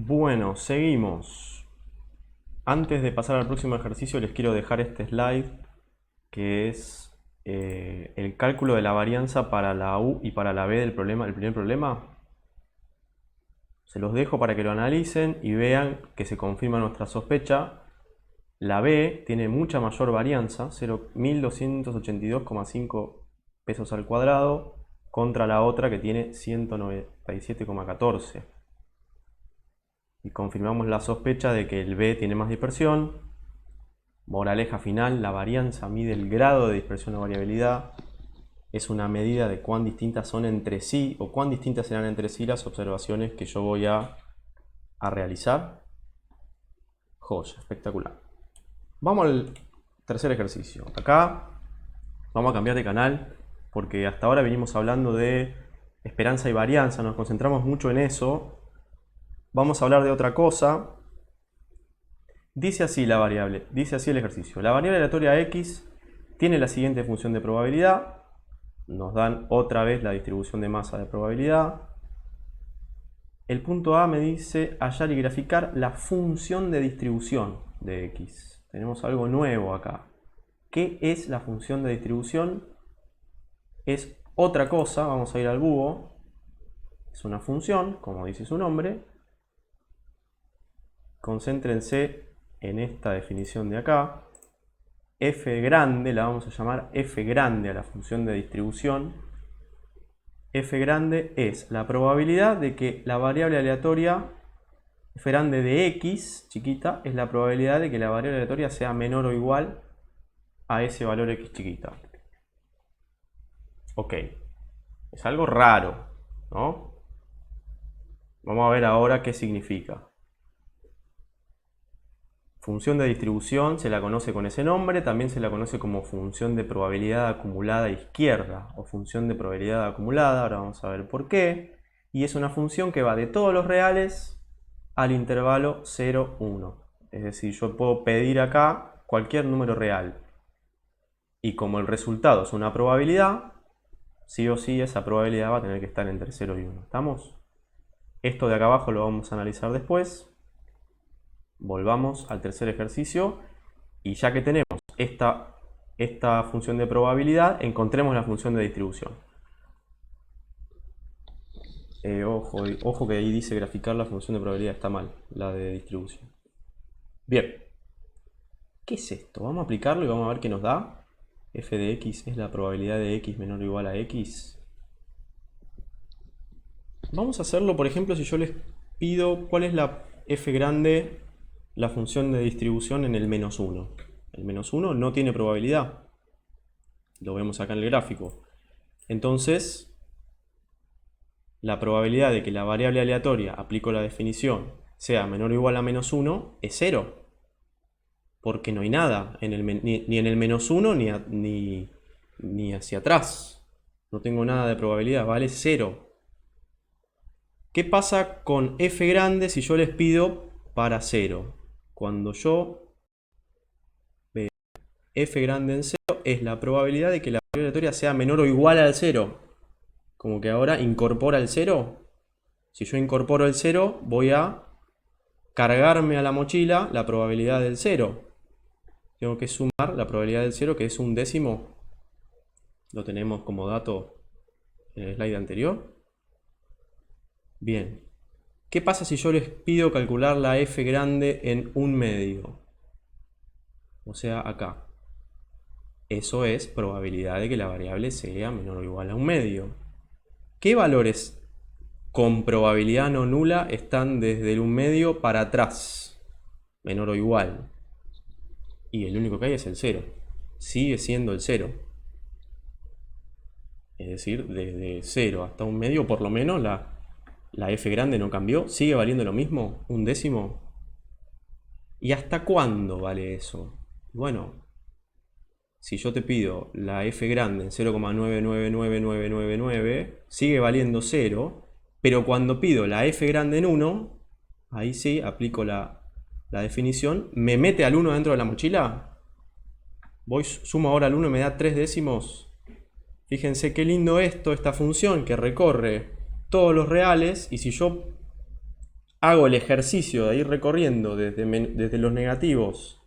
Bueno, seguimos. Antes de pasar al próximo ejercicio les quiero dejar este slide que es el cálculo de la varianza para la U y para la B del problema, el primer problema. Se los dejo para que lo analicen y vean que se confirma nuestra sospecha. La B tiene mucha mayor varianza, 1282,5 pesos al cuadrado, contra la otra que tiene 197,14. Y confirmamos la sospecha de que el B tiene más dispersión. Moraleja final, la varianza mide el grado de dispersión o variabilidad. Es una medida de cuán distintas son entre sí o cuán distintas serán entre sí las observaciones que yo voy a realizar. Joya, espectacular. Vamos al tercer ejercicio. Acá vamos a cambiar de canal porque hasta ahora venimos hablando de esperanza y varianza. Nos concentramos mucho en eso. Vamos a hablar de otra cosa. Dice así la variable, dice así el ejercicio. La variable aleatoria x tiene la siguiente función de probabilidad. Nos dan otra vez la distribución de masa de probabilidad. El punto A me dice hallar y graficar la función de distribución de x. Tenemos algo nuevo acá. ¿Qué es la función de distribución? Es otra cosa, vamos a ir al búho. Es una función, como dice su nombre. Concéntrense en esta definición de acá. F grande, la vamos a llamar F grande a la función de distribución. F grande es la probabilidad de que la variable aleatoria, F grande de x, chiquita, es la probabilidad de que la variable aleatoria sea menor o igual a ese valor x chiquita. Ok, es algo raro, ¿no? Vamos a ver ahora qué significa. Función de distribución se la conoce con ese nombre, también se la conoce como función de probabilidad acumulada izquierda o función de probabilidad acumulada, ahora vamos a ver por qué. Y es una función que va de todos los reales al intervalo 0, 1. Es decir, yo puedo pedir acá cualquier número real. Y como el resultado es una probabilidad, sí o sí esa probabilidad va a tener que estar entre 0 y 1. ¿Estamos? Esto de acá abajo lo vamos a analizar después. Volvamos al tercer ejercicio y ya que tenemos esta función de probabilidad, encontremos la función de distribución. Ojo que ahí dice graficar la función de probabilidad, está mal, la de distribución. Bien, ¿qué es esto? Vamos a aplicarlo y vamos a ver qué nos da. F de x es la probabilidad de x menor o igual a x. Vamos a hacerlo, por ejemplo, si yo les pido cuál es la f grande, la función de distribución en el menos 1. El menos 1 no tiene probabilidad. Lo vemos acá en el gráfico. Entonces, la probabilidad de que la variable aleatoria, aplico la definición, sea menor o igual a menos 1 es 0. Porque no hay nada, ni en el menos 1 ni hacia atrás. No tengo nada de probabilidad, vale 0. ¿Qué pasa con f grande si yo les pido para 0? Cuando yo veo f grande en 0 es la probabilidad de que la variable aleatoria sea menor o igual al 0. Como que ahora incorpora el 0. Si yo incorporo el 0, voy a cargarme a la mochila la probabilidad del 0. Tengo que sumar la probabilidad del 0, que es un décimo. Lo tenemos como dato en el slide anterior. Bien. ¿Qué pasa si yo les pido calcular la f grande en 1/2? O sea, acá. Eso es probabilidad de que la variable sea menor o igual a 1/2. ¿Qué valores con probabilidad no nula están desde el 1/2 para atrás? Menor o igual. Y el único que hay es el 0. Sigue siendo el 0. Es decir, desde 0 hasta 1/2, por lo menos la f grande no cambió. ¿Sigue valiendo lo mismo? ¿Un décimo? ¿Y hasta cuándo vale eso? Bueno, si yo te pido la f grande en 0,999999, sigue valiendo 0, pero cuando pido la f grande en 1, ahí sí aplico la definición, ¿me mete al 1 dentro de la mochila? Sumo ahora al 1 y me da 3 décimos. Fíjense qué lindo esta función que recorre todos los reales, y si yo hago el ejercicio de ir recorriendo desde los negativos,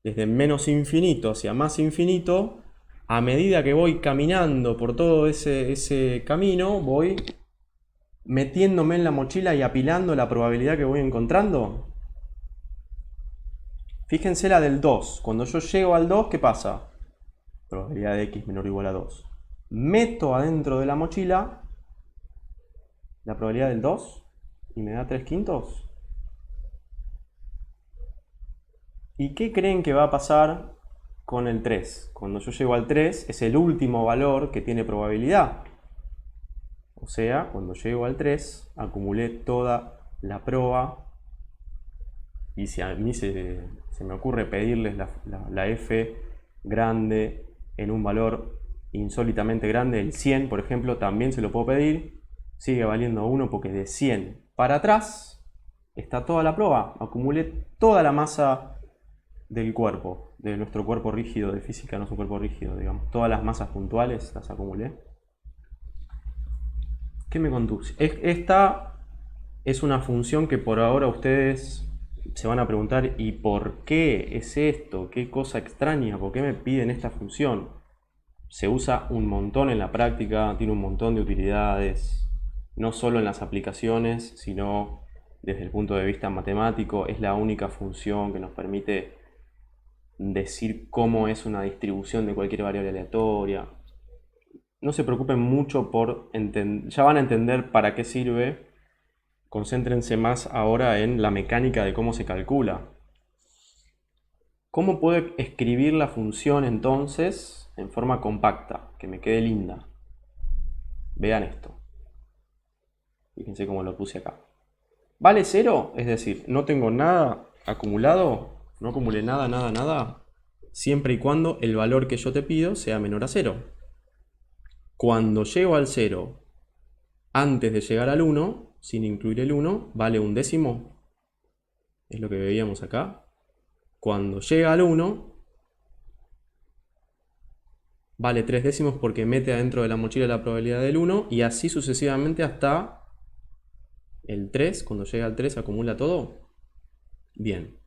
desde menos infinito hacia más infinito. A medida que voy caminando por todo ese camino, voy metiéndome en la mochila y apilando la probabilidad que voy encontrando. Fíjense la del 2. Cuando yo llego al 2, ¿qué pasa? Probabilidad de x menor o igual a 2. Meto adentro de la mochila la probabilidad del 2 y me da 3/5. ¿Y qué creen que va a pasar con el 3? Cuando yo llego al 3 es el último valor que tiene probabilidad. O sea, cuando llego al 3 acumulé toda la proba. Y si a mí se me ocurre pedirles la f grande en un valor insólitamente grande, el 100 por ejemplo, también se lo puedo pedir. Sigue valiendo 1 porque de 100 para atrás está toda la proba. Acumulé toda la masa del cuerpo, de nuestro cuerpo rígido, de física no es un cuerpo rígido, digamos. Todas las masas puntuales las acumulé. ¿Qué me conduce? Esta es una función que por ahora ustedes se van a preguntar, ¿y por qué es esto? ¿Qué cosa extraña? ¿Por qué me piden esta función? Se usa un montón en la práctica, tiene un montón de utilidades, no solo en las aplicaciones, sino desde el punto de vista matemático. Es la única función que nos permite decir cómo es una distribución de cualquier variable aleatoria. No se preocupen mucho por entender, ya van a entender para qué sirve. Concéntrense más ahora en la mecánica de cómo se calcula. ¿Cómo puedo escribir la función entonces en forma compacta, que me quede linda? Vean esto. Fíjense cómo lo puse acá. Vale 0, es decir, no tengo nada acumulado, no acumulé nada, siempre y cuando el valor que yo te pido sea menor a 0. Cuando llego al 0, antes de llegar al 1, sin incluir el 1, vale un décimo. Es lo que veíamos acá. Cuando llega al 1, vale 3 décimos porque mete adentro de la mochila la probabilidad del 1 y así sucesivamente hasta el 3. Cuando llega al 3 acumula todo. Bien.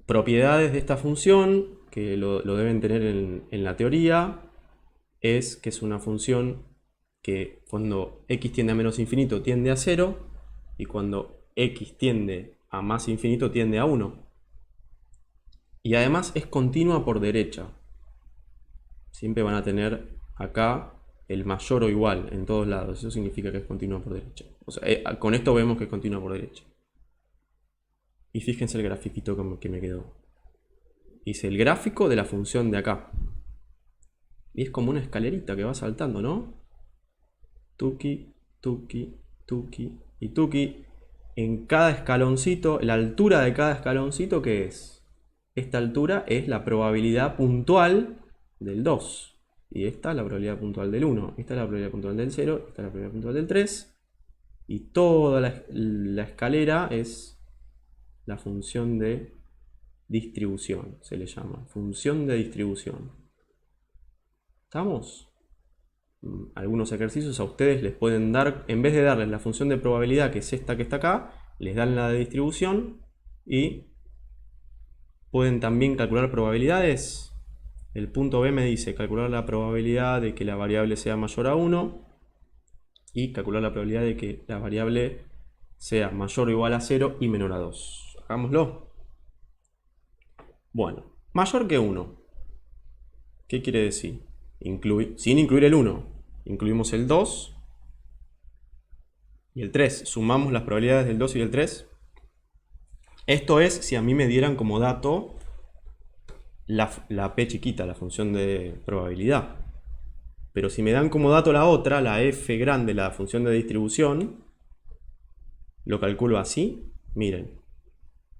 Propiedades de esta función, que lo deben tener en la teoría, es que es una función que cuando x tiende a menos infinito tiende a 0 y cuando x tiende a más infinito tiende a 1. Y además es continua por derecha. Siempre van a tener acá el mayor o igual en todos lados. Eso significa que es continua por derecha. O sea, con esto vemos que es continua por derecha. Y fíjense el grafiquito que me quedó. Hice el gráfico de la función de acá. Y es como una escalerita que va saltando, ¿no? Tuki, tuki, tuki y tuki. En cada escaloncito, la altura de cada escaloncito, ¿qué es? Esta altura es la probabilidad puntual del 2. Y esta es la probabilidad puntual del 1. Esta es la probabilidad puntual del 0. Esta es la probabilidad puntual del 3. Y toda la escalera es la función de distribución. Se le llama función de distribución. ¿Estamos? Algunos ejercicios a ustedes les pueden dar, en vez de darles la función de probabilidad, que es esta que está acá, les dan la de distribución y pueden también calcular probabilidades. El punto B me dice calcular la probabilidad de que la variable sea mayor a 1 y calcular la probabilidad de que la variable sea mayor o igual a 0 y menor a 2. Hagámoslo. Bueno, mayor que 1. ¿Qué quiere decir? Sin incluir el 1. Incluimos el 2 y el 3. Sumamos las probabilidades del 2 y del 3. Esto es si a mí me dieran como dato la p chiquita, la función de probabilidad. Pero si me dan como dato la otra, la f grande, la función de distribución, lo calculo así. Miren,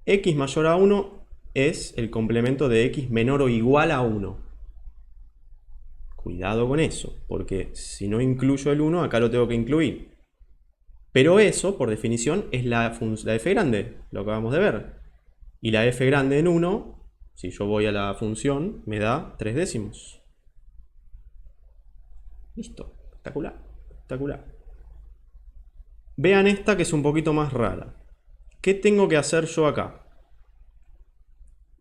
x mayor a 1 es el complemento de x menor o igual a 1. Cuidado con eso, porque si no incluyo el 1, acá lo tengo que incluir. Pero eso, por definición, es la f grande, lo acabamos de ver. Y la f grande en 1, si yo voy a la función, me da 3 décimos. Listo, espectacular, espectacular. Vean esta que es un poquito más rara. ¿Qué tengo que hacer yo acá?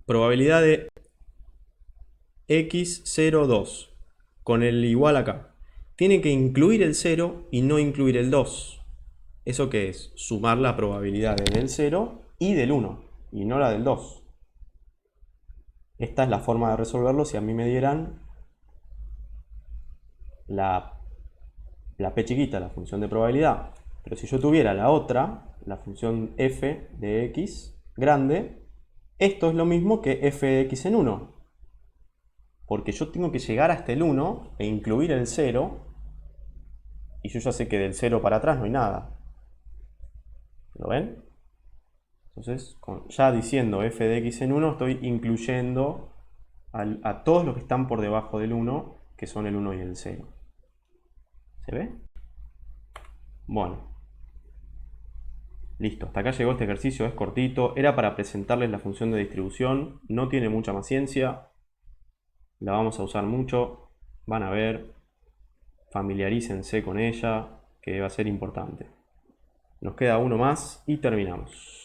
Probabilidad de x02 con el igual acá. Tiene que incluir el 0 y no incluir el 2. ¿Eso qué es? Sumar la probabilidad del 0 y del 1, y no la del 2. Esta es la forma de resolverlo si a mí me dieran la p chiquita, la función de probabilidad. Pero si yo tuviera la otra, la función f de x grande, esto es lo mismo que f de x en 1. Porque yo tengo que llegar hasta el 1 e incluir el 0, y yo ya sé que del 0 para atrás no hay nada. ¿Lo ven? Entonces, ya diciendo f de x en 1, estoy incluyendo a todos los que están por debajo del 1, que son el 1 y el 0. ¿Se ve? Bueno. Listo, hasta acá llegó este ejercicio, es cortito. Era para presentarles la función de distribución. No tiene mucha más ciencia. La vamos a usar mucho. Van a ver. Familiarícense con ella, que va a ser importante. Nos queda uno más y terminamos.